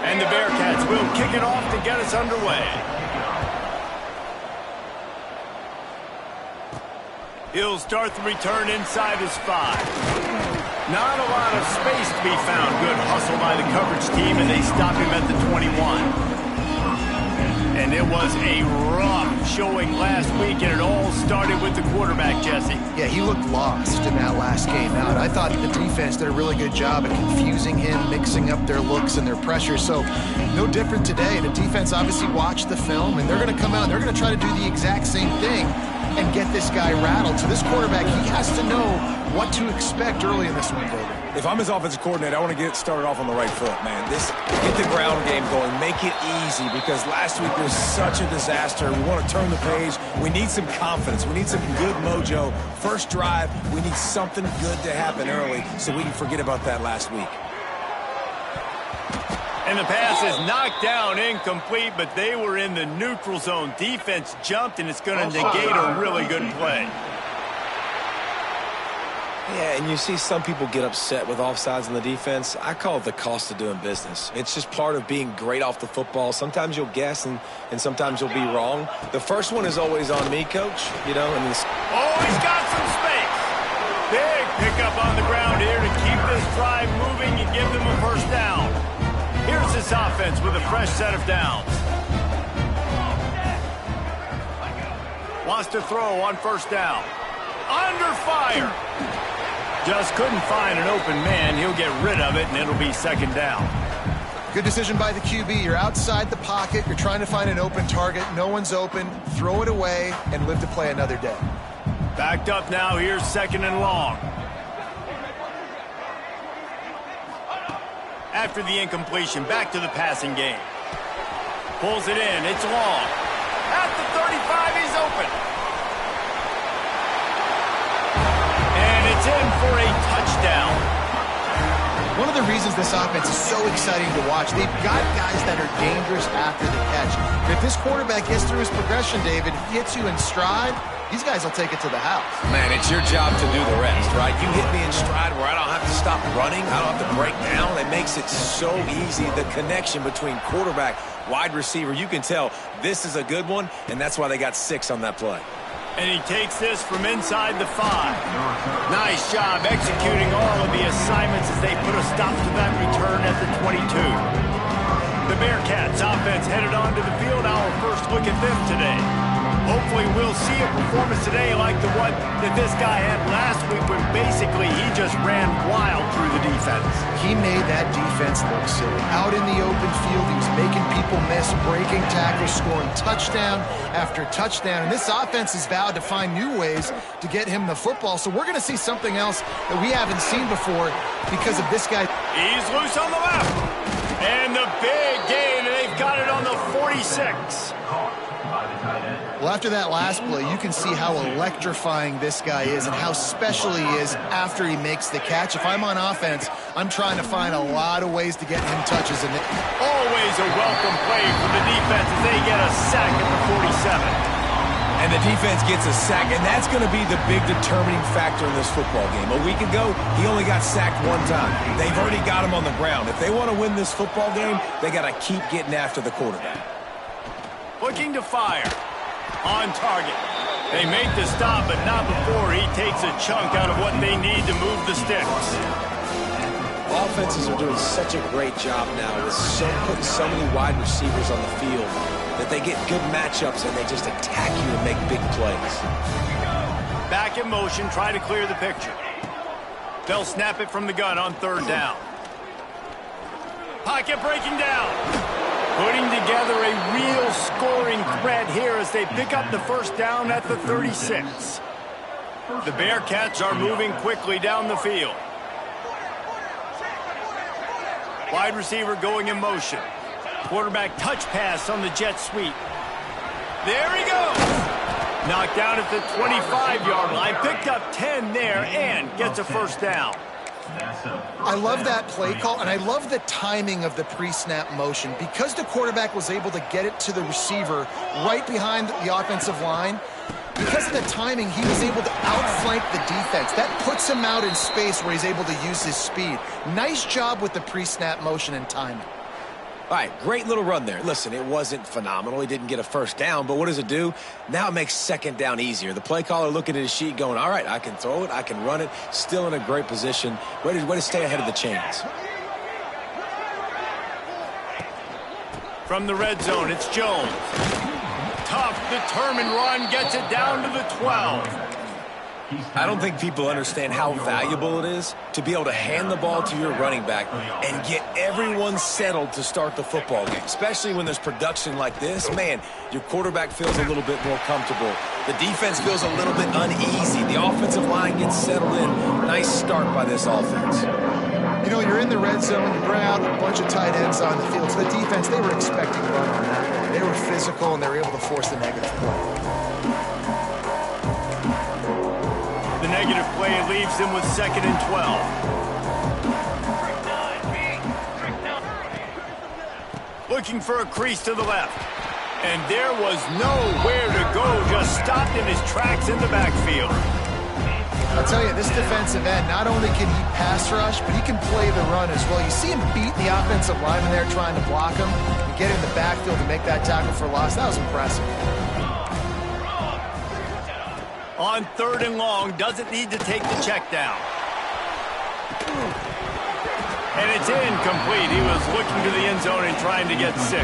And the Bearcats will kick it off to get us underway. He'll start the return inside his 5. Not a lot of space to be found. Good hustle by the coverage team, and they stop him at the 21. And it was a rough showing last week, and it all started with the quarterback, Jesse. Yeah, he looked lost in that last game out. I thought the defense did a really good job at confusing him, mixing up their looks and their pressure. So no different today. The defense obviously watched the film, and they're going to come out and they're going to try to do the exact same thing and get this guy rattled. So this quarterback, he has to know what to expect early in this one, David. If I'm his offensive coordinator, I want to get started off on the right foot, man. Get the ground game going. Make it easy, because last week was such a disaster. We want to turn the page. We need some confidence. We need some good mojo. First drive, we need something good to happen early so we can forget about that last week. And the pass is knocked down, incomplete, but they were in the neutral zone. Defense jumped, and it's going to negate a really good play. Yeah, and you see some people get upset with offsides in the defense. I call it the cost of doing business. It's just part of being great off the football. Sometimes you'll guess, and sometimes you'll be wrong. The first one is always on me, Coach. You know, and oh, he's got some space. Big pickup on the ground here to keep this drive moving and give them a first down. Here's this offense with a fresh set of downs. Wants to throw on first down. Under fire. Just couldn't find an open man. He'll get rid of it, and it'll be second down. Good decision by the QB. You're outside the pocket. You're trying to find an open target. No one's open. Throw it away and live to play another day. Backed up now. Here's second and long. After the incompletion, back to the passing game. Pulls it in. It's long. At the 35, he's open. And it's in for a touchdown. One of the reasons this offense is so exciting to watch, they've got guys that are dangerous after the catch. If this quarterback gets through his progression, David, gets you in stride, these guys will take it to the house. Man, it's your job to do the rest, right? You hit me in stride where I don't have to stop running. I don't have to break down. It makes it so easy. The connection between quarterback, wide receiver, you can tell this is a good one, and that's why they got 6 on that play. And he takes this from inside the 5. Nice job executing all of the assignments as they put a stop to that return at the 22. The Bearcats offense headed onto the field. Our first look at them today. Hopefully we'll see a performance today like the one that this guy had last week, when basically he just ran wild through the defense. He made that defense look silly. Out in the open field, he was making people miss, breaking tackles, scoring touchdown after touchdown. And this offense has vowed to find new ways to get him the football. So we're going to see something else that we haven't seen before because of this guy. He's loose on the left. And the big gain, and they've got it on the 46. Well, after that last play, you can see how electrifying this guy is and how special he is after he makes the catch. If I'm on offense, I'm trying to find a lot of ways to get him touches. And always a welcome play for the defense as they get a sack at the 47. And the defense gets a sack, and that's going to be the big determining factor in this football game. A week ago, he only got sacked 1 time. They've already got him on the ground. If they want to win this football game, they got to keep getting after the quarterback. Looking to fire. On target. They make the stop, but not before he takes a chunk out of what they need to move the sticks. Offenses are doing such a great job now with putting so many wide receivers on the field that they get good matchups and they just attack you and make big plays. Back in motion, try to clear the picture. They'll snap it from the gun on 3rd down. Pocket breaking down. Putting together a real scoring threat here as they pick up the first down at the 36. The Bearcats are moving quickly down the field. Wide receiver going in motion. Quarterback touch pass on the jet sweep. There he goes. Knocked down at the 25-yard line. Picked up 10 there and gets a first down. I love that play call, and I love the timing of the pre-snap motion. Because the quarterback was able to get it to the receiver right behind the offensive line, because of the timing, he was able to outflank flank the defense. That puts him out in space where he's able to use his speed. Nice job with the pre-snap motion and timing. All right, great little run there. Listen, it wasn't phenomenal. He didn't get a first down, but what does it do? Now it makes second down easier. The play caller looking at his sheet going, all right, I can throw it, I can run it, still in a great position. Way to stay ahead of the chains. From the red zone, it's Jones. Tough, determined run, gets it down to the 12. I don't think people understand how valuable it is to be able to hand the ball to your running back and get everyone settled to start the football game, especially when there's production like this. Man, your quarterback feels a little bit more comfortable. The defense feels a little bit uneasy. The offensive line gets settled in. Nice start by this offense. You know, you're in the red zone, you bring out a bunch of tight ends on the field. So the defense, they were expecting a run on that one. They were physical, and they were able to force the negative play. The negative play leaves them with 2nd and 12. Looking for a crease to the left. And there was nowhere to go, just stopped in his tracks in the backfield. I'll tell you, this defensive end, not only can he pass rush, but he can play the run as well. You see him beat the offensive lineman there trying to block him and get in the backfield to make that tackle for loss. That was impressive. On 3rd and long, doesn't need to take the check down. And it's incomplete. He was looking to the end zone and trying to get 6.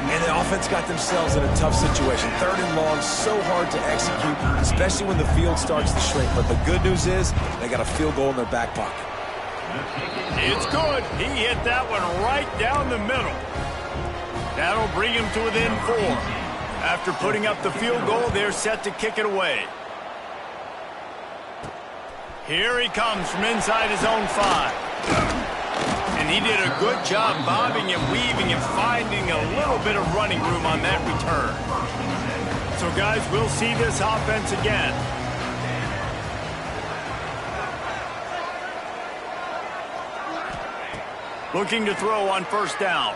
And the offense got themselves in a tough situation. 3rd and long, so hard to execute, especially when the field starts to shrink. But the good news is they got a field goal in their back pocket. It's good. He hit that one right down the middle. That'll bring him to within 4. After putting up the field goal, they're set to kick it away. Here he comes from inside his own 5. And he did a good job bobbing and weaving and finding a little bit of running room on that return. So, guys, we'll see this offense again. Looking to throw on 1st down.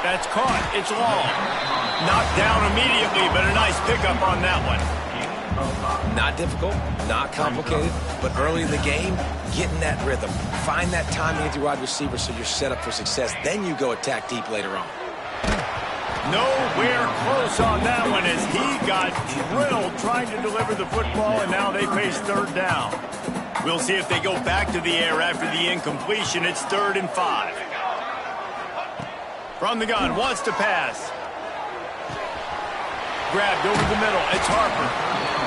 That's caught. It's long. Knocked down immediately, but a nice pickup on that one. Not difficult, not complicated, but early in the game, get in that rhythm. Find that timing with your wide receiver so you're set up for success. Then you go attack deep later on. Nowhere close on that one as he got drilled trying to deliver the football, and now they face 3rd down. We'll see if they go back to the air after the incompletion. It's 3rd and 5. From the gun, wants to pass. Grabbed over the middle. It's Harper.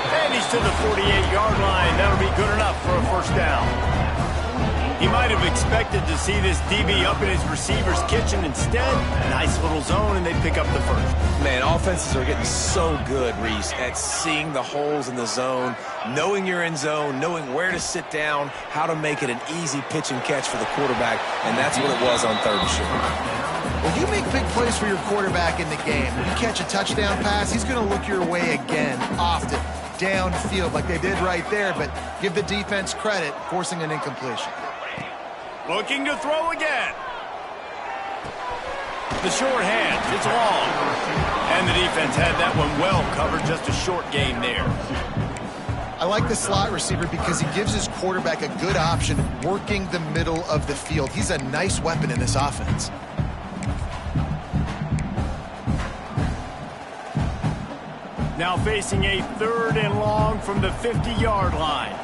And he's to the 48-yard line. That'll be good enough for a 1st down. He might have expected to see this DB up in his receiver's kitchen. Instead, nice little zone, and they pick up the 1st. Man, offenses are getting so good, Reese, at seeing the holes in the zone, knowing you're in zone, knowing where to sit down, how to make it an easy pitch and catch for the quarterback, and that's what it was on 3rd and short. Well, you make big plays for your quarterback in the game. When you catch a touchdown pass, he's going to look your way again, often, downfield like they did right there, but give the defense credit, forcing an incompletion. Looking to throw again. The short hand, it's long. And the defense had that one well covered, just a short game there. I like the slot receiver because he gives his quarterback a good option working the middle of the field. He's a nice weapon in this offense. Now facing a 3rd and long from the 50-yard line.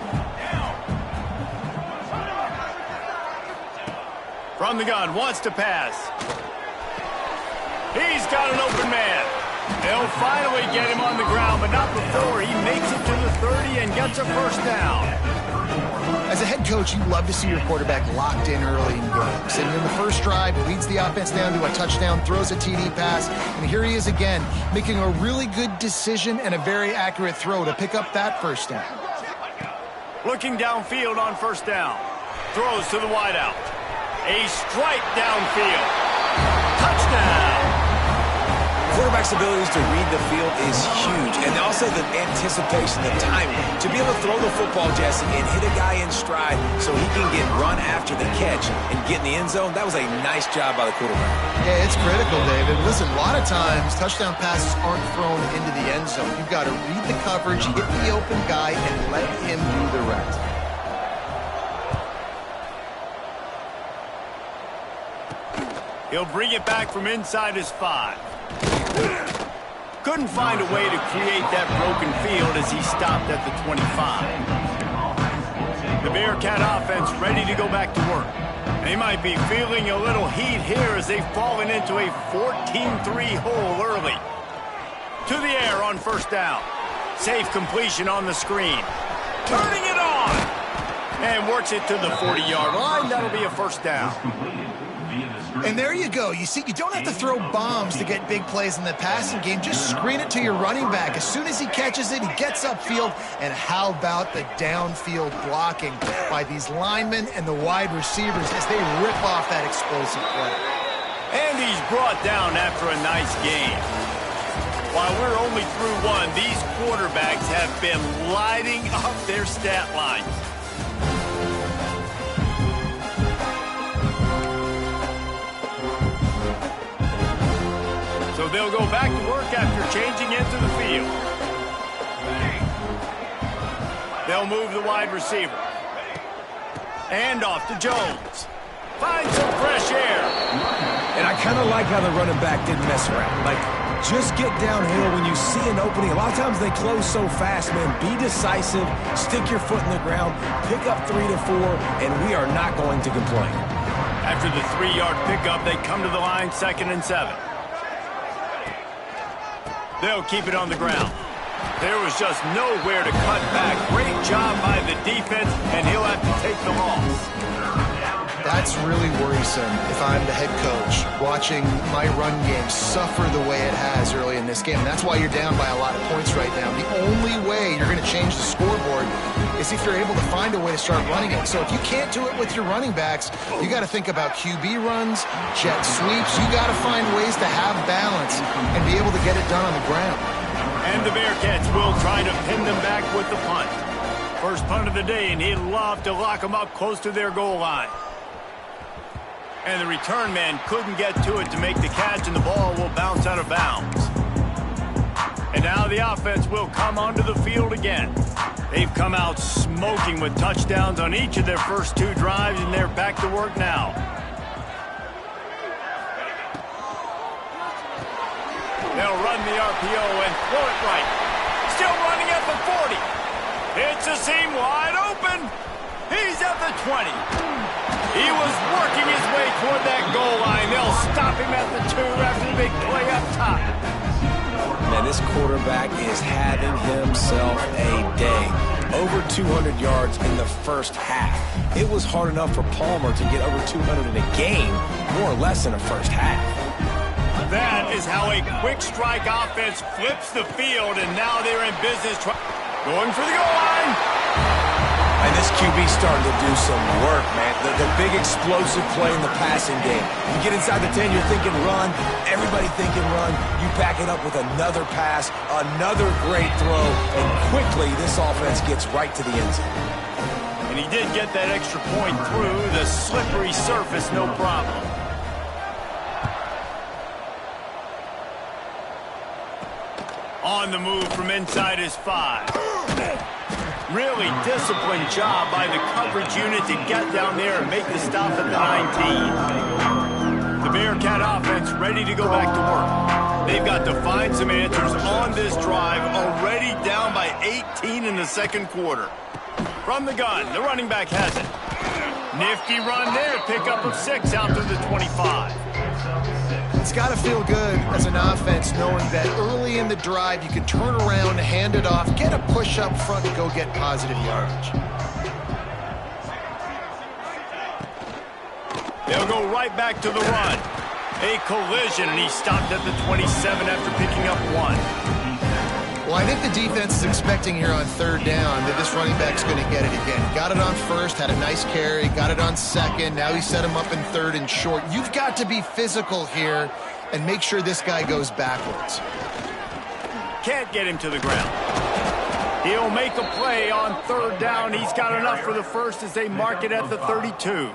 From the gun, wants to pass. He's got an open man. They'll finally get him on the ground, but not before he makes it to the 30 and gets a 1st down. As a head coach, you love to see your quarterback locked in early in games. And in the first drive, leads the offense down to a touchdown, throws a TD pass, and here he is again, making a really good decision and a very accurate throw to pick up that 1st down. Looking downfield on 1st down. Throws to the wideout. A strike downfield. Touchdown. quarterback's abilities to read the field is huge, and also the anticipation, the timing. To be able to throw the football, Jesse, and hit a guy in stride so he can get run after the catch and get in the end zone, that was a nice job by the quarterback. Yeah, it's critical, David. Listen, a lot of times touchdown passes aren't thrown into the end zone. You've got to read the coverage, hit the open guy, and let him do the rest. He'll bring it back from inside his 5. Couldn't find a way to create that broken field as he stopped at the 25. The Bearcat offense ready to go back to work. They might be feeling a little heat here as they've fallen into a 14-3 hole early. To the air on first down. Safe completion on the screen. Turning it on. And works it to the 40-yard line. That'll be a first down. And there you go. You see, you don't have to throw bombs to get big plays in the passing game. Just screen it to your running back. As soon as he catches it, he gets upfield. And how about the downfield blocking by these linemen and the wide receivers as they rip off that explosive play. And he's brought down after a nice game. While we're only through one, these quarterbacks have been lighting up their stat lines. So they'll go back to work after changing into the field. They'll move the wide receiver. And off to Jones. Find some fresh air. And I kind of like how the running back didn't mess around. Like, just get downhill when you see an opening. A lot of times they close so fast, man. Be decisive, stick your foot in the ground, pick up 3 to 4, and we are not going to complain. After the 3-yard pickup, they come to the line 2nd and 7. They'll keep it on the ground. There was just nowhere to cut back. Great job by the defense, and he'll have to take the loss. That's really worrisome if I'm the head coach, watching my run game suffer the way it has early in this game. And that's why you're down by a lot of points right now. The only way you're going to change the scoreboard is if you're able to find a way to start running it. So if you can't do it with your running backs, you got to think about QB runs, jet sweeps. You got to find ways to have balance and be able to get it done on the ground. And the Bearcats will try to pin them back with the punt. First punt of the day, and he'd love to lock them up close to their goal line. And the return man couldn't get to it to make the catch, and the ball will bounce out of bounds. And now the offense will come onto the field again. They've come out smoking with touchdowns on each of their first 2 drives, and they're back to work now. They'll run the RPO and throw it right. Still running at the 40. It's a seam wide open. He's at the 20. He was working his way toward that goal line. They'll stop him at the 2 after the big play up top. Man, this quarterback is having himself a day. Over 200 yards in the first half. It was hard enough for Palmer to get over 200 in a game, more or less in a first half. That is how a quick strike offense flips the field, and now they're in business. Going for the goal line. And this QB's starting to do some work, man. The big explosive play in the passing game. You get inside the 10, you're thinking run. Everybody thinking run. You back it up with another pass, another great throw, and quickly this offense gets right to the end zone. And he did get that extra point through the slippery surface, no problem. On the move from inside his 5. Really disciplined job by the coverage unit to get down there and make the stop at the 19. The Bearcat offense ready to go back to work. They've got to find some answers on this drive, already down by 18 in the 2nd quarter. From the gun, the running back has it. Nifty run there, pickup of 6 out to the 25. It's got to feel good as an offense knowing that early in the drive you can turn around, hand it off, get a push up front, and go get positive yardage. They'll go right back to the run. A collision, and he stopped at the 27 after picking up 1. Well, I think the defense is expecting here on 3rd down that this running back's going to get it again. Got it on 1st, had a nice carry, got it on 2nd. Now he set him up in 3rd and short. You've got to be physical here and make sure this guy goes backwards. Can't get him to the ground. He'll make a play on third down. He's got enough for the first as they mark it at the 32.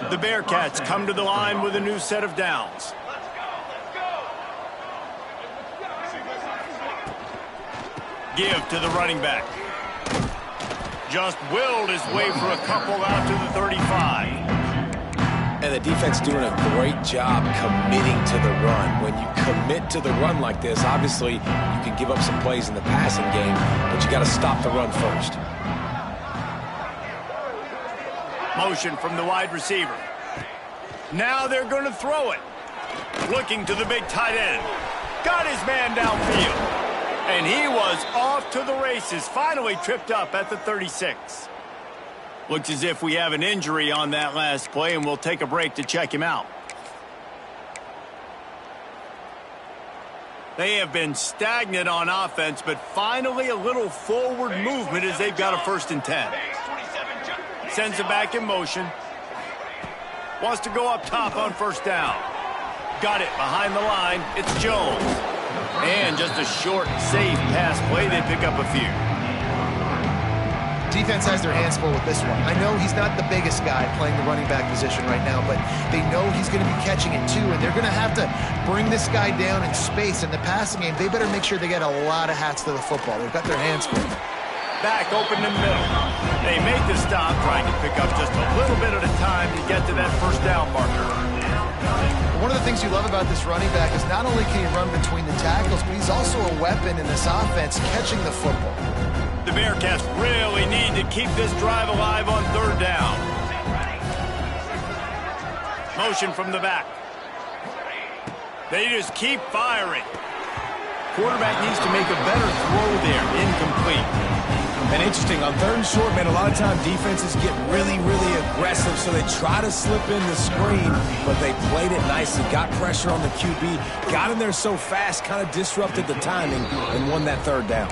The Bearcats come to the line with a new set of downs. Give to the running back. Just willed his way for a couple out to the 35. And the defense doing a great job committing to the run. When you commit to the run like this, obviously you can give up some plays in the passing game, but you got to stop the run first. Motion from the wide receiver. Now they're going to throw it. Looking to the big tight end. Got his man downfield. And he was off to the races. Finally tripped up at the 36. Looks as if we have an injury on that last play, and we'll take a break to check him out. They have been stagnant on offense, but finally a little forward movement as they've got a 1st and 10. Sends it back in motion. Wants to go up top on 1st down. Got it behind the line. It's Jones. And just a short, safe pass play. They pick up a few. Defense has their hands full with this one. I know he's not the biggest guy playing the running back position right now, but they know he's going to be catching it too, and they're going to have to bring this guy down in space. In the passing game, they better make sure they get a lot of hats to the football. They've got their hands full. Back open in the middle. They make the stop, trying to pick up just a little bit at a time to get to that 1st down marker. One of the things you love about this running back is not only can he run between the tackles, but he's also a weapon in this offense catching the football. The Bearcats really need to keep this drive alive on 3rd down. Motion from the back. They just keep firing. Quarterback needs to make a better throw there. Incomplete. And interesting, on 3rd and short, man, a lot of time defenses get really, really aggressive, so they try to slip in the screen, but they played it nicely, got pressure on the QB, got in there so fast, kind of disrupted the timing, and won that 3rd down.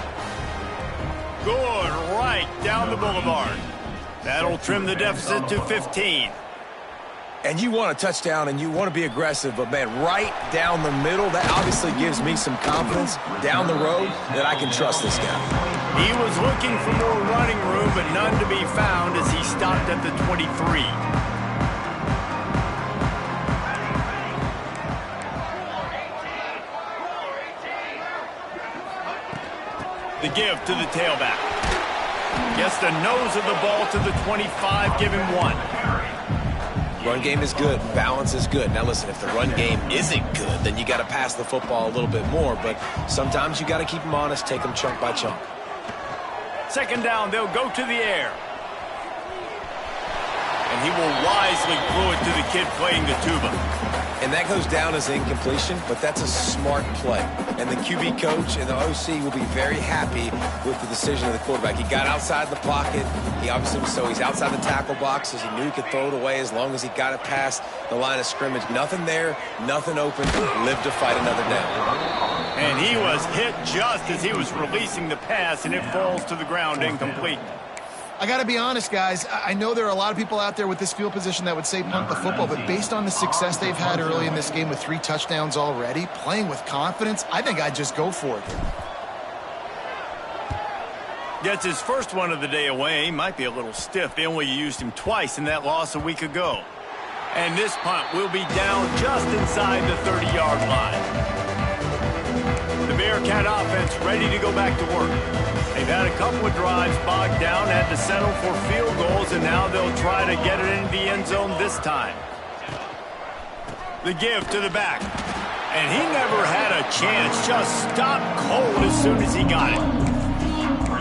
Good, right down the boulevard. That'll trim the deficit to 15. And you want a touchdown and you want to be aggressive, but, man, right down the middle, that obviously gives me some confidence down the road that I can trust this guy. He was looking for more running room, but none to be found as he stopped at the 23. The give to the tailback. Gets the nose of the ball to the 25, give him 1. Run game is good. Balance is good. Now, listen, if the run game isn't good, then you got to pass the football a little bit more. But sometimes you got to keep them honest, take them chunk by chunk. 2nd down, they'll go to the air. And he will wisely throw it to the kid playing the tuba. And that goes down as incompletion, but that's a smart play. And the QB coach and the OC will be very happy with the decision of the quarterback. He got outside the pocket. He obviously was so he's outside the tackle boxes. He knew he could throw it away as long as he got it past the line of scrimmage. Nothing there, nothing open. Live to fight another down. And he was hit just as he was releasing the pass, and it falls to the ground incomplete. I got to be honest, guys. I know there are a lot of people out there with this field position that would say punt the football, but based on the success they've had early in this game with 3 touchdowns already, playing with confidence, I think I'd just go for it here. Gets his first one of the day away. Might be a little stiff. They only used him twice in that loss a week ago. And this punt will be down just inside the 30-yard line. The Bearcat offense ready to go back to work. They've had a couple of drives bogged down, had to settle for field goals, and now they'll try to get it into the end zone this time. The give to the back. And he never had a chance. Just stopped cold as soon as he got it.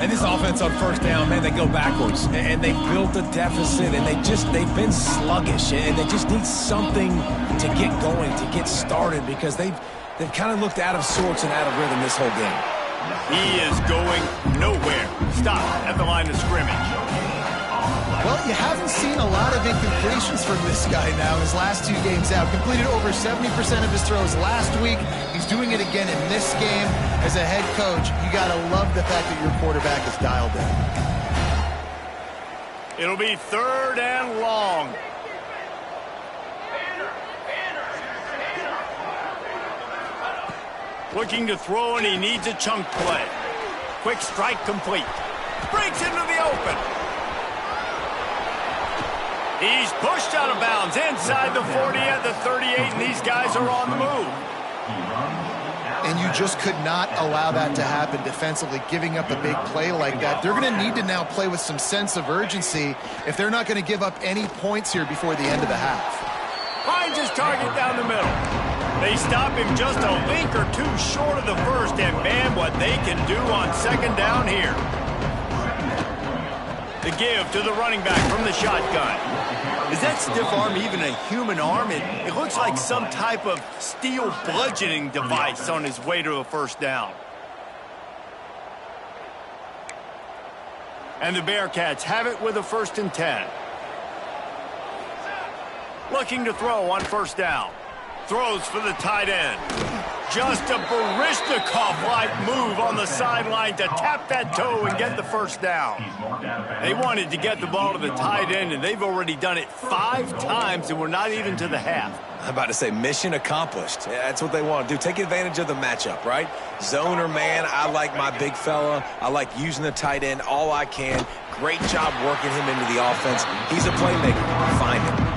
And this offense on 1st down, man, they go backwards. And they built a deficit, and they've been sluggish. And they just need something to get going, to get started, because they've kind of looked out of sorts and out of rhythm this whole game. He is going nowhere. Stop at the line of scrimmage. Well, you haven't seen a lot of incompletions from this guy now in his last 2 games out. Completed over 70% of his throws last week. He's doing it again in this game. As a head coach, you got to love the fact that your quarterback is dialed in. It'll be 3rd and long. Looking to throw, and he needs a chunk play. Quick strike complete. Breaks into the open. He's pushed out of bounds inside the 40 at the 38, and these guys are on the move. And you just could not allow that to happen defensively, giving up a big play like that. They're going to need to now play with some sense of urgency if they're not going to give up any points here before the end of the half. Finds his target down the middle. They stop him just a link or two short of the first, and man, what they can do on second down here. The give to the running back from the shotgun. Is that stiff arm even a human arm? It looks like some type of steel bludgeoning device on his way to a first down. And the Bearcats have it with a 1st and 10. Looking to throw on first down. Throws for the tight end. Just a Baryshnikov-like move on the sideline to tap that toe and get the first down. They wanted to get the ball to the tight end, and they've already done it 5 times, and we're not even to the half. I'm about to say mission accomplished. Yeah, that's what they want to do. Take advantage of the matchup, right? Zone or man, I like my big fella. I like using the tight end all I can. Great job working him into the offense. He's a playmaker. Find him.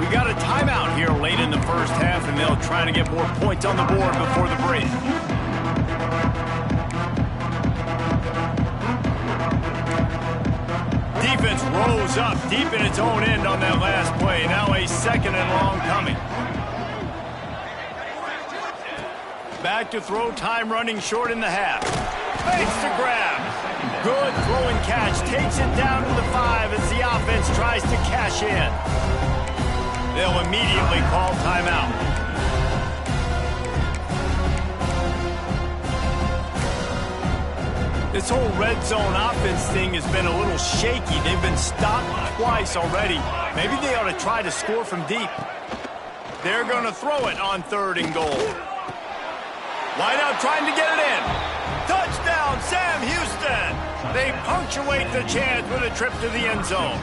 We got a timeout here late in the first half, and they'll try to get more points on the board before the break. Defense rose up deep in its own end on that last play. Now a 2nd and long coming. Back to throw, time running short in the half. Fakes the grab. Good throw and catch. Takes it down to the 5 as the offense tries to cash in. They'll immediately call timeout. This whole red zone offense thing has been a little shaky. They've been stopped twice already. Maybe they ought to try to score from deep. They're going to throw it on 3rd and goal. Wide out trying to get it in. Touchdown, Sam Houston. They punctuate the chance with a trip to the end zone.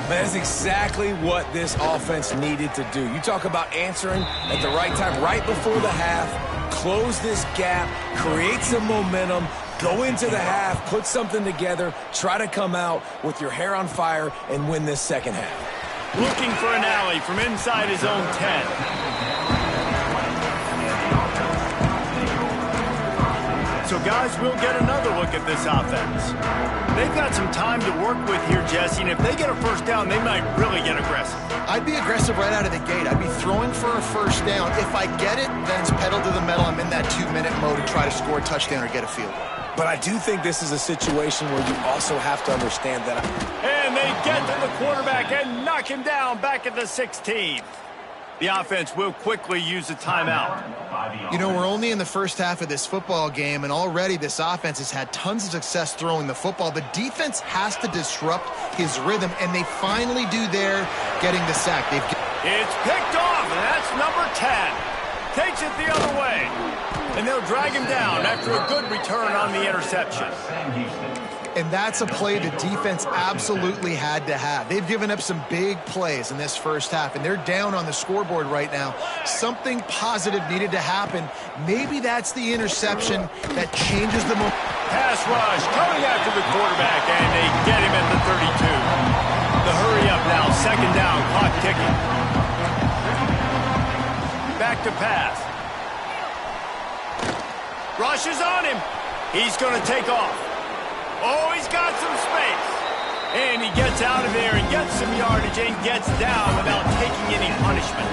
That's exactly what this offense needed to do. You talk about answering at the right time, right before the half, close this gap, create some momentum, go into the half, put something together, try to come out with your hair on fire and win this second half. Looking for an alley from inside his own 10. So, guys, we'll get another look at this offense. They've got some time to work with here, Jesse, and if they get a first down, they might really get aggressive. I'd be aggressive right out of the gate. I'd be throwing for a first down. If I get it, then it's pedal to the metal. I'm in that 2-minute mode to try to score a touchdown or get a field goal. But I do think this is a situation where you also have to understand that. And they get to the quarterback and knock him down back at the 16. The offense will quickly use a timeout. You know, we're only in the first half of this football game, and already this offense has had tons of success throwing the football. The defense has to disrupt his rhythm, and they finally do there, getting the sack. It's picked off, and that's number 10. Takes it the other way. And they'll drag him down after a good return on the interception. And that's a play the defense absolutely had to have. They've given up some big plays in this first half, and they're down on the scoreboard right now. Something positive needed to happen. Maybe that's the interception that changes the momentum. Pass rush coming after the quarterback, and they get him at the 32. The hurry up now, 2nd down, clock ticking. Back to pass. Rush is on him. He's going to take off. Oh, he's got some space. And he gets out of there and gets some yardage and gets down without taking any punishment.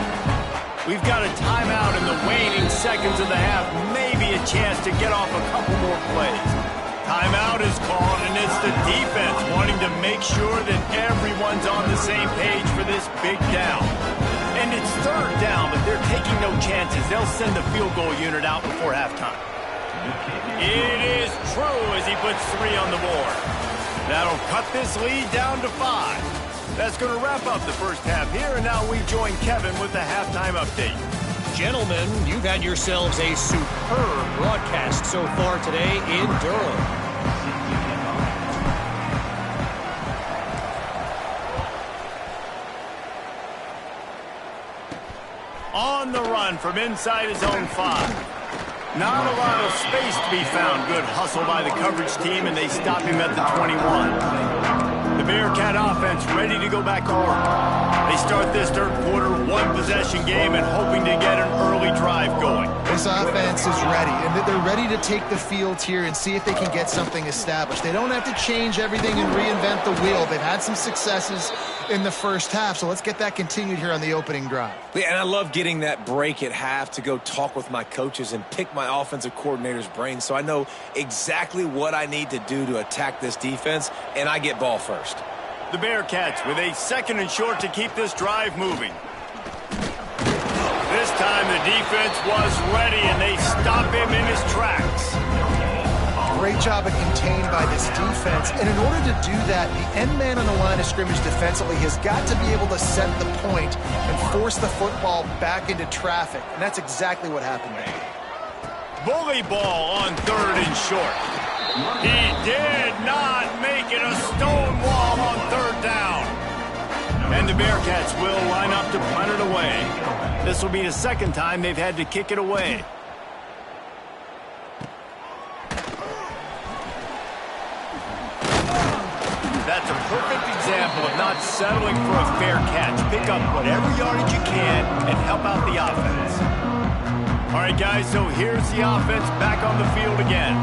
We've got a timeout in the waning seconds of the half. Maybe a chance to get off a couple more plays. Timeout is called, and it's the defense wanting to make sure that everyone's on the same page for this big down. And it's 3rd down, but they're taking no chances. They'll send the field goal unit out before halftime. It is true as he puts 3 on the board. That'll cut this lead down to 5. That's going to wrap up the first half here, and now we join Kevin with the halftime update. Gentlemen, you've had yourselves a superb broadcast so far today in Durham. On the run from inside his own 5. Not a lot of space to be found. Good hustle by the coverage team, and they stop him at the 21. The Bearcat offense ready to go back to work. They start this third quarter, one-possession game, and hoping to get an early drive going. This offense is ready, and they're ready to take the field here and see if they can get something established. They don't have to change everything and reinvent the wheel. They've had some successes in the first half, so let's get that continued here on the opening drive. Yeah, and I love getting that break at half to go talk with my coaches and pick my offensive coordinator's brain so I know exactly what I need to do to attack this defense, and I get ball first. The Bearcats with a 2nd and short to keep this drive moving. This time the defense was ready, and they stop him in his tracks. Great job of contained by this defense, and in order to do that, the end man on the line of scrimmage defensively has got to be able to set the point and force the football back into traffic, and that's exactly what happened there. Bully ball on 3rd and short. He did not make it. A stone wall on 3rd down. And the Bearcats will line up to punt it away. This will be the 2nd time they've had to kick it away. That's a perfect example of not settling for a fair catch. Pick up whatever yardage you can and help out the offense. All right, guys, so here's the offense back on the field again.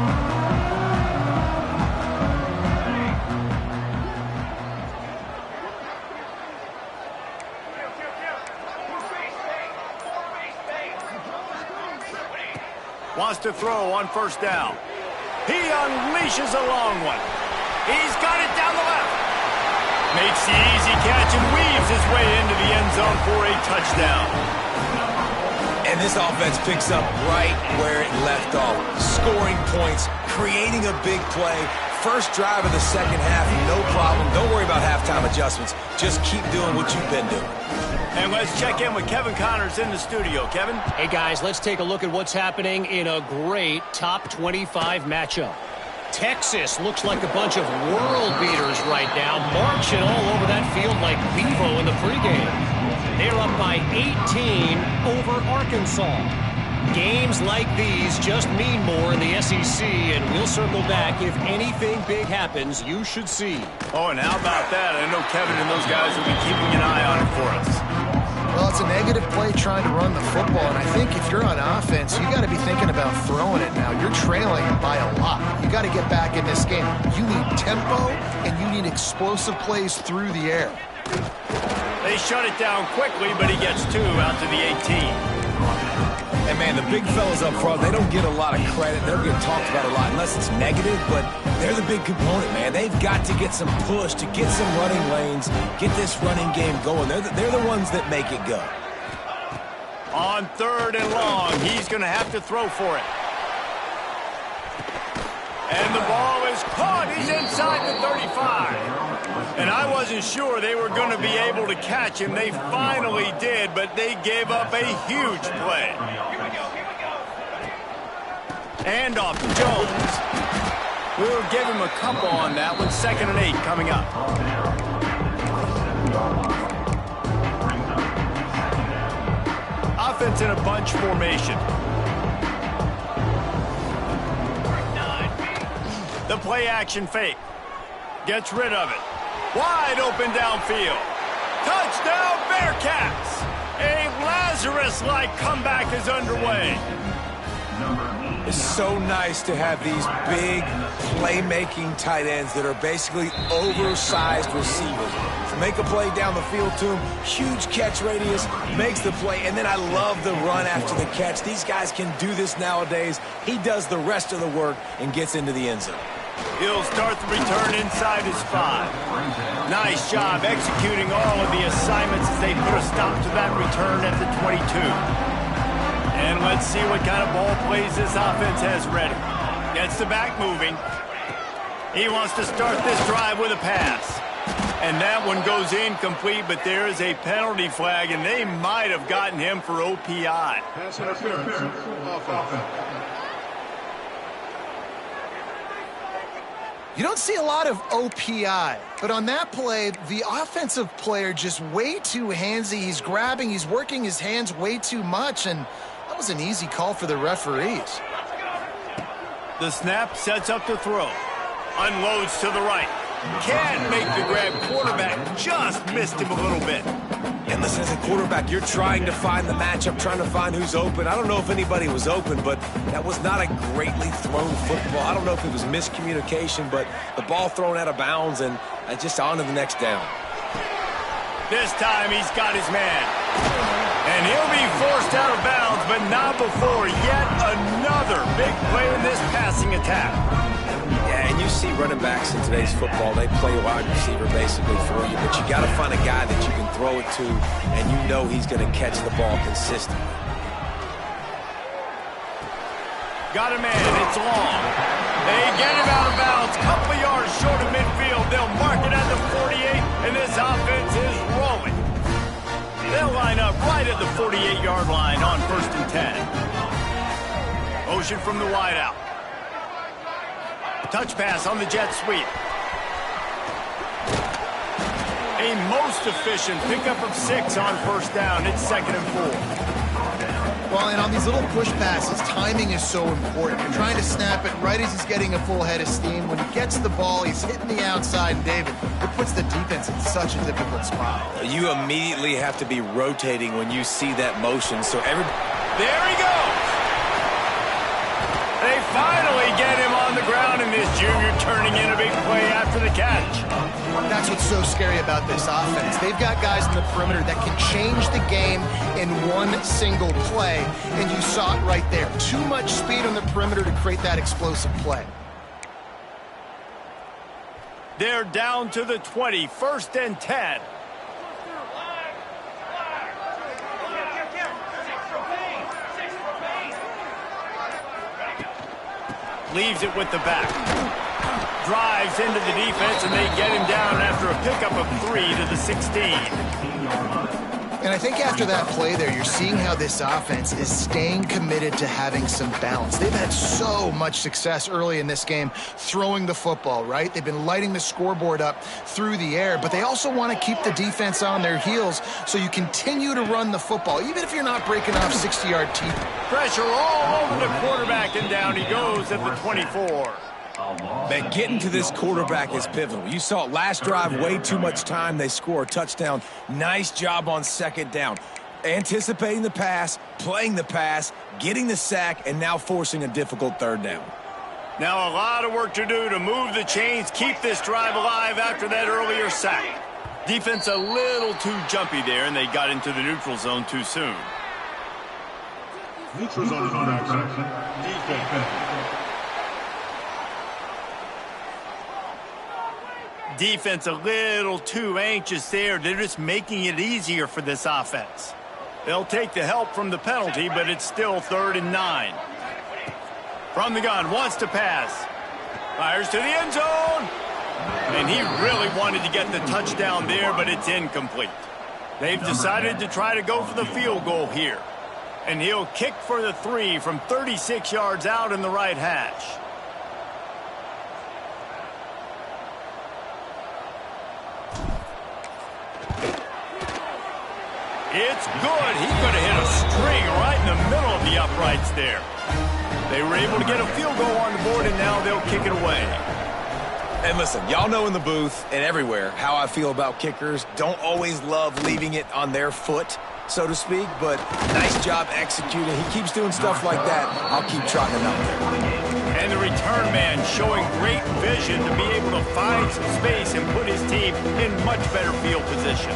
Wants to throw on 1st down. He unleashes a long one. He's got it down the left. Makes the easy catch and weaves his way into the end zone for a touchdown. And this offense picks up right where it left off. Scoring points, creating a big play. First drive of the 2nd half, no problem. Don't worry about halftime adjustments. Just keep doing what you've been doing. And let's check in with Kevin Connors in the studio. Kevin? Hey, guys, let's take a look at what's happening in a great top 25 matchup. Texas looks like a bunch of world beaters right now, marching all over that field like Bevo in the pregame. They're up by 18 over Arkansas. Games like these just mean more in the SEC, and we'll circle back if anything big happens you should see. Oh, and how about that? I know Kevin and those guys will be keeping an eye on it for us. Well, it's a negative play trying to run the football, and I think if you're on offense, you got to be thinking about throwing it now. You're trailing by a lot. You got to get back in this game. You need tempo, and you need explosive plays through the air. They shut it down quickly, but he gets 2 out to the 18. And, man, the big fellas up front, they don't get a lot of credit. They don't get talked about a lot unless it's negative, but they're the big component, man. They've got to get some push to get some running lanes, get this running game going. They're the ones that make it go. On 3rd and long, he's going to have to throw for it. And the ball is caught. He's inside the 35. And I wasn't sure they were going to be able to catch him. They finally did, but they gave up a huge play. And off to Jones. We'll give him a couple on that one. 2nd and 8 coming up. Offense in a bunch formation. The play action fake. Gets rid of it. Wide open downfield. Touchdown Bearcats! A Lazarus-like comeback is underway. It's so nice to have these big playmaking tight ends that are basically oversized receivers. To make a play down the field to him, huge catch radius, makes the play, and then I love the run after the catch. These guys can do this nowadays. He does the rest of the work and gets into the end zone. He'll start the return inside his 5. Nice job executing all of the assignments as they put a stop to that return at the 22. And let's see what kind of ball plays this offense has ready. Gets the back moving. He wants to start this drive with a pass. And that one goes incomplete, but there is a penalty flag, and they might have gotten him for OPI. Pass interference. Offense. You don't see a lot of OPI, but on that play, the offensive player just way too handsy. He's grabbing, he's working his hands way too much, and that was an easy call for the referees. The snap sets up the throw. Unloads to the right. Can't make the grab. Quarterback just missed him a little bit. And listen, as a quarterback, you're trying to find the matchup, trying to find who's open. I don't know if anybody was open, but that was not a greatly thrown football. I don't know if it was miscommunication, but the ball thrown out of bounds and just on to the next down. This time he's got his man. And he'll be forced out of bounds, but not before yet another big play in this passing attack. Yeah, and you see running backs in today's football, they play wide receiver basically for you, but you got to find a guy that you can throw it to, and you know he's going to catch the ball consistently. Got a man, it's long. They get him out of bounds, couple of yards short of midfield. They'll mark it at the 48, and this offense is rolling. They'll line up right at the 48-yard line on 1st and 10. Motion from the wideout. Touch pass on the jet sweep. A most efficient pickup of 6 on 1st down. It's 2nd and 4. Well, and on these little push passes, timing is so important. You're trying to snap it right as he's getting a full head of steam. When he gets the ball, he's hitting the outside, and David, it puts the defense in such a difficult spot. You immediately have to be rotating when you see that motion, so There he goes! They finally get him on the ground, and this junior turning in a big play after the catch. That's what's so scary about this offense. They've got guys in the perimeter that can change the game in one single play, and you saw it right there. Too much speed on the perimeter to create that explosive play. They're down to the 20, 1st and 10. Leaves it with the back. Drives into the defense, and they get him down after a pickup of 3 to the 16. And I think after that play there, you're seeing how this offense is staying committed to having some balance. They've had so much success early in this game throwing the football, right? They've been lighting the scoreboard up through the air, but they also want to keep the defense on their heels so you continue to run the football, even if you're not breaking off 60-yard teeth. Pressure all over the quarterback, and down he goes at the 24. Man, getting to this quarterback is pivotal. You saw it last drive, way too much time. They score a touchdown. Nice job on 2nd down. Anticipating the pass, playing the pass, getting the sack, and now forcing a difficult 3rd down. Now a lot of work to do to move the chains, keep this drive alive after that earlier sack. Defense a little too jumpy there, and they got into the neutral zone too soon. Neutral zone is under action. Defense. Defense a little too anxious there. They're just making it easier for this offense. They'll take the help from the penalty, but it's still 3rd and 9. From the gun, wants to pass. Fires to the end zone. And he really wanted to get the touchdown there, but it's incomplete. They've decided to try to go for the field goal here. And he'll kick for the 3 from 36 yards out in the right hash. It's good. He could have hit a string right in the middle of the uprights there. They were able to get a field goal on the board, and now they'll kick it away. And listen, y'all know in the booth and everywhere how I feel about kickers. Don't always love leaving it on their foot, so to speak, but nice job executing. He keeps doing stuff like that. I'll keep trotting him out there. And the return man showing great vision to be able to find some space and put his team in much better field position.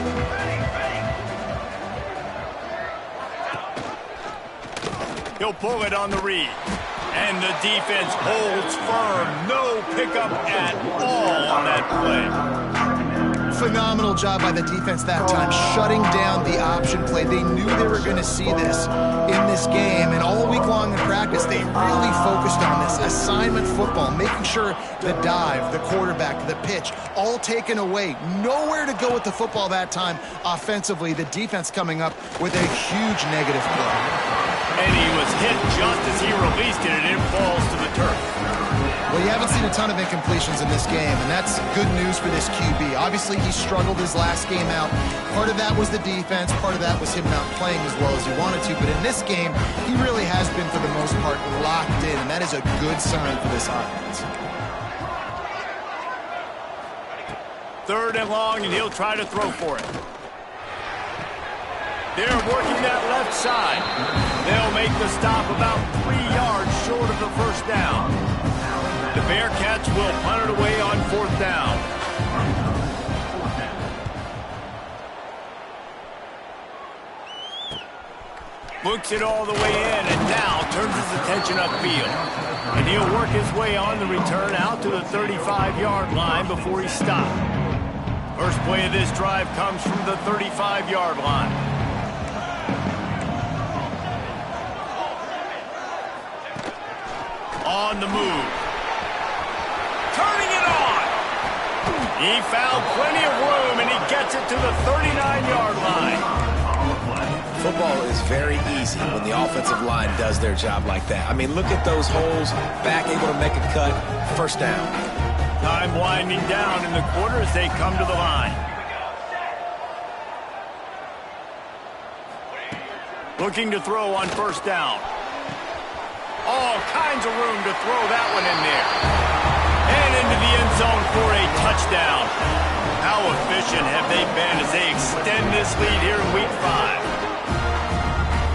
He'll pull it on the read. And the defense holds firm. No pickup at all on that play. Phenomenal job by the defense that time, shutting down the option play. They knew they were going to see this in this game, and all week long in practice, they really focused on this assignment football, making sure the dive, the quarterback, the pitch, all taken away. Nowhere to go with the football that time offensively. The defense coming up with a huge negative play. And he was hit just as he released it, and it falls to the turf. Well, you haven't seen a ton of incompletions in this game, and that's good news for this QB. Obviously, he struggled his last game out. Part of that was the defense. Part of that was him not playing as well as he wanted to. But in this game, he really has been, for the most part, locked in, and that is a good sign for this offense. 3rd and long, and he'll try to throw for it. They're working that left side. They'll make the stop about 3 yards short of the first down. The Bearcats will punt it away on 4th down. Looks it all the way in, and now turns his attention upfield. And he'll work his way on the return out to the 35-yard line before he's stopped. First play of this drive comes from the 35-yard line. On the move. Turning it on. He found plenty of room, and he gets it to the 39-yard line. Football is very easy when the offensive line does their job like that. I mean, look at those holes. Back able to make a cut. First down. Time winding down in the quarter as they come to the line. Looking to throw on 1st down. All kinds of room to throw that one in there. And into the end zone for a touchdown. How efficient have they been as they extend this lead here in Week 5?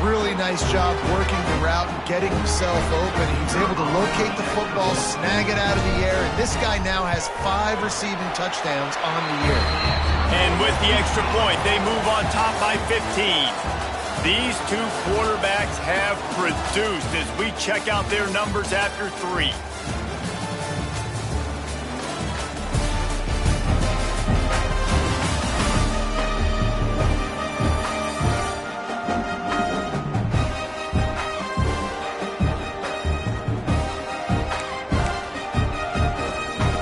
Really nice job working the route and getting himself open. He was able to locate the football, snag it out of the air, and this guy now has 5 receiving touchdowns on the year. And with the extra point, they move on top by 15. These two quarterbacks have produced as we check out their numbers after 3.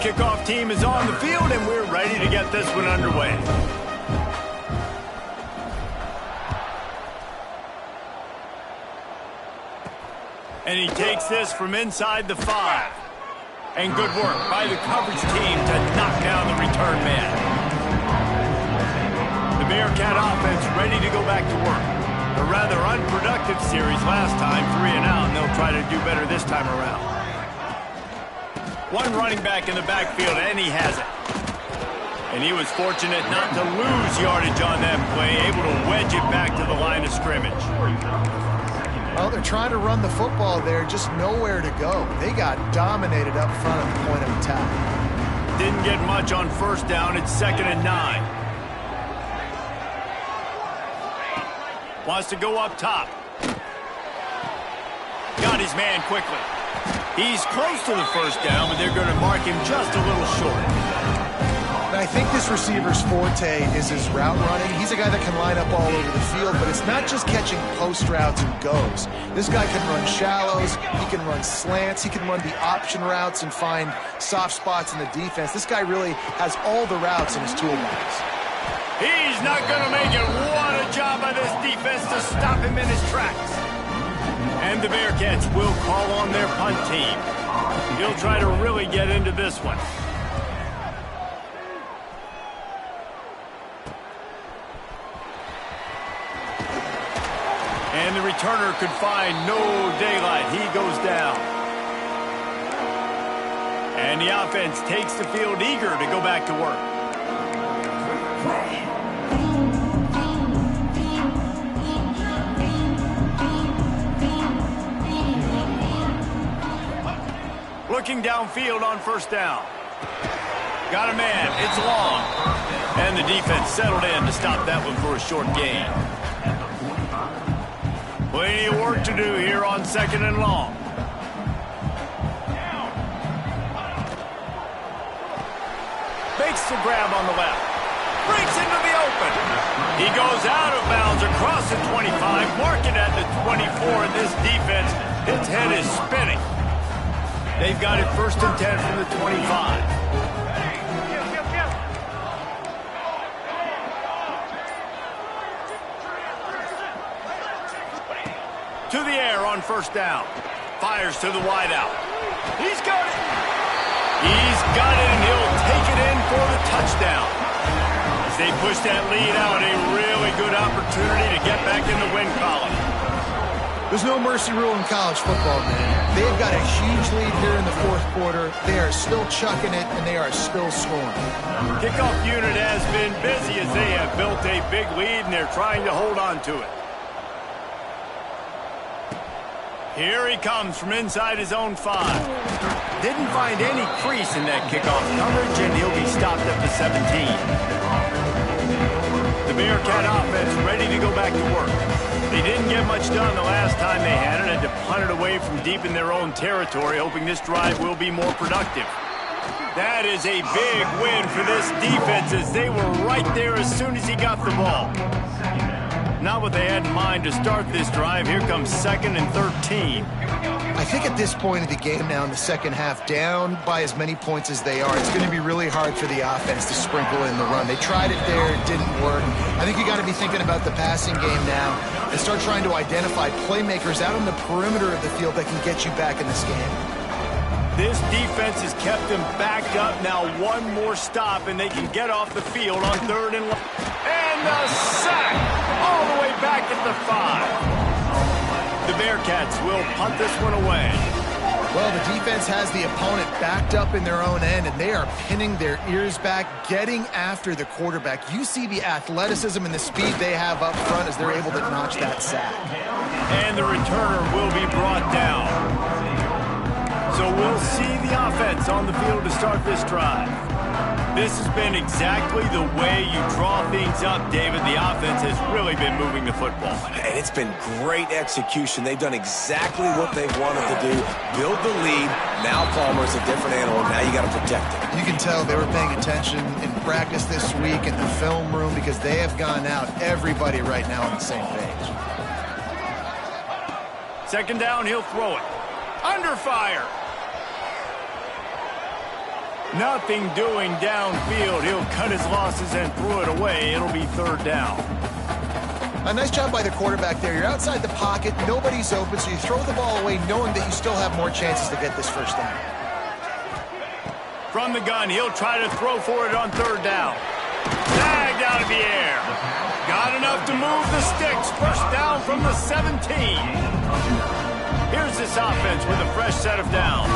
Kickoff team is on the field, and we're ready to get this one underway. And he takes this from inside the 5. And good work by the coverage team to knock down the return man. The Bearcat offense ready to go back to work. A rather unproductive series last time, 3 and out, and they'll try to do better this time around. One running back in the backfield, and he has it. And he was fortunate not to lose yardage on that play, able to wedge it back to the line of scrimmage. Well, they're trying to run the football there, just nowhere to go. They got dominated up front at the point of attack. Didn't get much on 1st down. It's 2nd and 9. Wants to go up top. Got his man quickly. He's close to the 1st down, but they're going to mark him just a little short. And I think this receiver's forte is his route running. He's a guy that can line up all over the field, but it's not just catching post routes and goes. This guy can run shallows, he can run slants, he can run the option routes and find soft spots in the defense. This guy really has all the routes in his toolbox. He's not going to make it. What a job by this defense to stop him in his tracks. And the Bearcats will call on their punt team. He'll try to really get into this one. And the returner could find no daylight. He goes down. And the offense takes the field eager to go back to work. Looking downfield on 1st down. Got a man. It's long. And the defense settled in to stop that one for a short gain. Plenty of work to do here on 2nd and long. Makes the grab on the left. Breaks into the open. He goes out of bounds across the 25, marking at the 24, and this defense, its head is spinning. They've got it 1st and 10 from the 25. To the air on 1st down. Fires to the wideout. He's got it. He's got it, and he'll take it in for the touchdown. As they push that lead out, a really good opportunity to get back in the win column. There's no mercy rule in college football, man. They've got a huge lead here in the fourth quarter. They are still chucking it, and they are still scoring. Kickoff unit has been busy as they have built a big lead, and they're trying to hold on to it. Here he comes from inside his own 5. Didn't find any crease in that kickoff coverage, and he'll be stopped at the 17. The Bearcat offense ready to go back to work. They didn't get much done the last time they had it, and to punt it away from deep in their own territory, hoping this drive will be more productive. That is a big win for this defense as they were right there as soon as he got the ball. Not what they had in mind to start this drive. Here comes 2nd and 13. I think at this point of the game now in the second half, down by as many points as they are, it's going to be really hard for the offense to sprinkle in the run. They tried it there, it didn't work. I think you got to be thinking about the passing game now and start trying to identify playmakers out on the perimeter of the field that can get you back in this game. This defense has kept them backed up. Now one more stop, and they can get off the field on 3rd and long. And the sack all the way back at the 5. The Bearcats will punt this one away. Well, the defense has the opponent backed up in their own end, and they are pinning their ears back, getting after the quarterback. You see the athleticism and the speed they have up front as they're able to notch that sack. And the returner will be brought down. So we'll see the offense on the field to start this drive. This has been exactly the way you draw things up, David. The offense has really been moving the football. And it's been great execution. They've done exactly what they wanted to do. Build the lead. Now Palmer's a different animal. Now you got to protect it. You can tell they were paying attention in practice this week in the film room because they have gone out, everybody right now on the same page. 2nd down, he'll throw it. Under fire. Nothing doing downfield. He'll cut his losses and throw it away. It'll be 3rd down. A nice job by the quarterback there. You're outside the pocket. Nobody's open, so you throw the ball away knowing that you still have more chances to get this 1st down. From the gun, he'll try to throw for it on 3rd down. Tagged out of the air. Got enough to move the sticks. 1st down from the 17. Here's this offense with a fresh set of downs.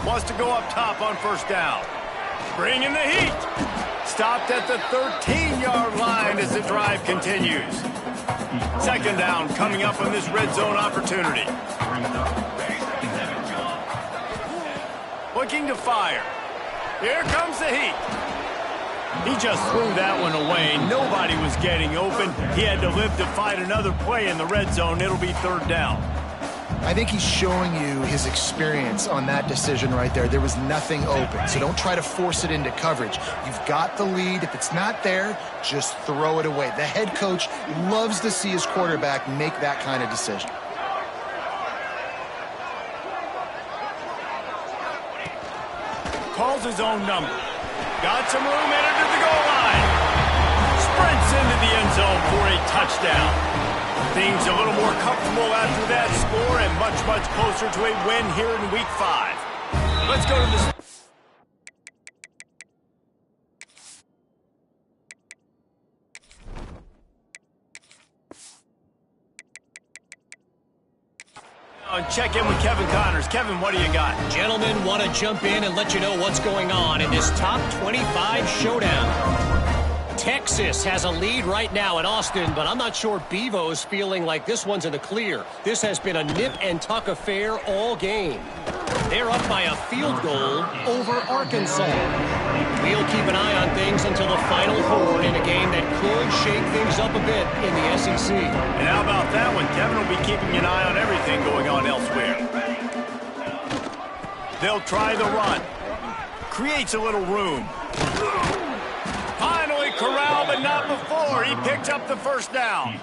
Wants to go up top on 1st down. Bringing the heat. Stopped at the 13-yard line as the drive continues. 2nd down coming up on this red zone opportunity. Looking to fire. Here comes the heat. He just threw that one away. Nobody was getting open. He had to live to fight another play in the red zone. It'll be 3rd down. I think he's showing you his experience on that decision right there. There was nothing open, so don't try to force it into coverage. You've got the lead. If it's not there, just throw it away. The head coach loves to see his quarterback make that kind of decision. Calls his own number. Got some room, headed to the goal line. Sprints into the end zone for a touchdown. Things a little more comfortable after that score and much, much closer to a win here in Week 5. Let's go to this. Check in with Kevin Connors. Kevin, what do you got? Gentlemen, want to jump in and let you know what's going on in this top 25 showdown. Texas has a lead right now in Austin, but I'm not sure Bevo's feeling like this one's in the clear. This has been a nip-and-tuck affair all game. They're up by a field goal over Arkansas. We'll keep an eye on things until the final horn in a game that could shake things up a bit in the SEC. And how about that one? Kevin will be keeping an eye on everything going on elsewhere. They'll try the run. Creates a little room. Finally corralled, but not before. He picked up the 1st down.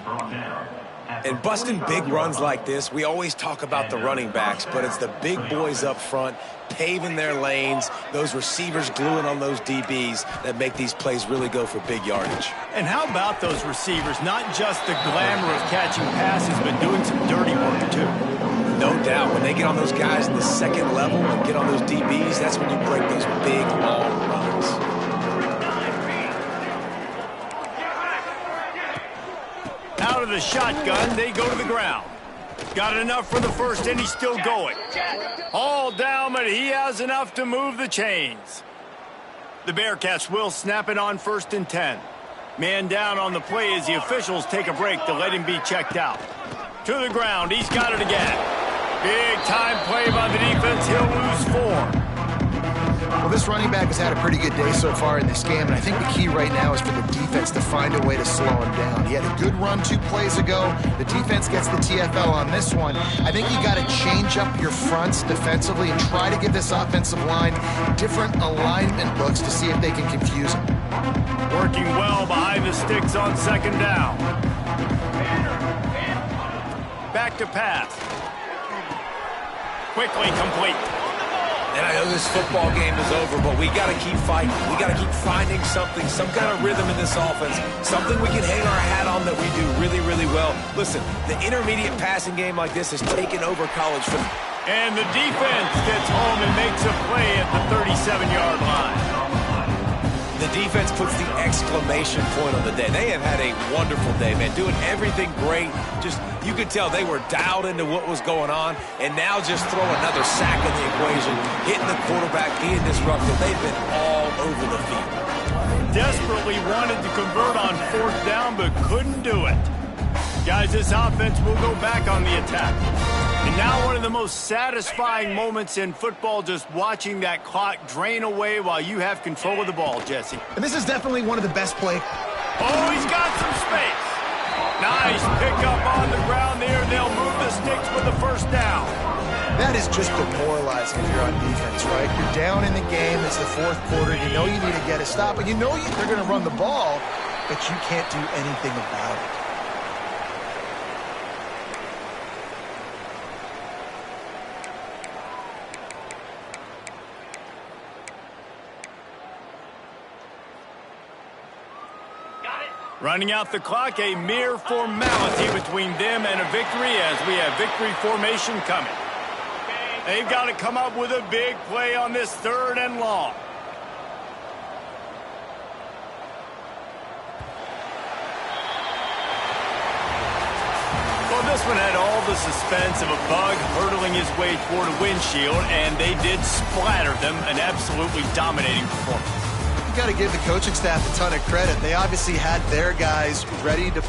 And busting big runs like this, we always talk about the running backs, but it's the big boys up front paving their lanes, those receivers gluing on those DBs that make these plays really go for big yardage. And how about those receivers? Not just the glamour of catching passes, but doing some dirty work, too. No doubt. When they get on those guys in the second level and get on those DBs, that's when you break those big, long runs. Out of the shotgun, they go to the ground. Got enough for the first, and he's still going. All down, but he has enough to move the chains. The Bearcats will snap it on 1st and 10. Man down on the play as the officials take a break to let him be checked out. To the ground, he's got it again. Big time play by the defense. He'll lose 4. Well, this running back has had a pretty good day so far in this game, and I think the key right now is for the defense to find a way to slow him down. He had a good run 2 plays ago. The defense gets the TFL on this one. I think you got to change up your fronts defensively and try to give this offensive line different alignment looks to see if they can confuse him. Working well behind the sticks on 2nd down. Back to pass. Quickly complete. And I know this football game is over, but we got to keep fighting. We got to keep finding something, some kind of rhythm in this offense, something we can hang our hat on that we do really, really well. Listen, the intermediate passing game like this has taken over college football. And the defense gets home and makes a play at the 37-yard line. The defense puts the exclamation point on the day. They have had a wonderful day, man, doing everything great. Just, you could tell they were dialed into what was going on, and now just throw another sack in the equation, hitting the quarterback, being disruptive. They've been all over the field. Desperately wanted to convert on 4th down, but couldn't do it. Guys, this offense will go back on the attack. And now one of the most satisfying moments in football, just watching that clock drain away while you have control of the ball, Jesse. And this is definitely one of the best plays. Oh, he's got some space. Nice pickup on the ground there. They'll move the sticks with the 1st down. That is just demoralizing if you're on defense, right? You're down in the game. It's the 4th quarter. You know you need to get a stop, and you know they're going to run the ball, but you can't do anything about it. Running out the clock, a mere formality between them and a victory as we have victory formation coming. They've got to come up with a big play on this 3rd and long. Well, this one had all the suspense of a bug hurtling his way toward a windshield, and they did splatter them, an absolutely dominating performance. Got to give the coaching staff a ton of credit. They obviously had their guys ready to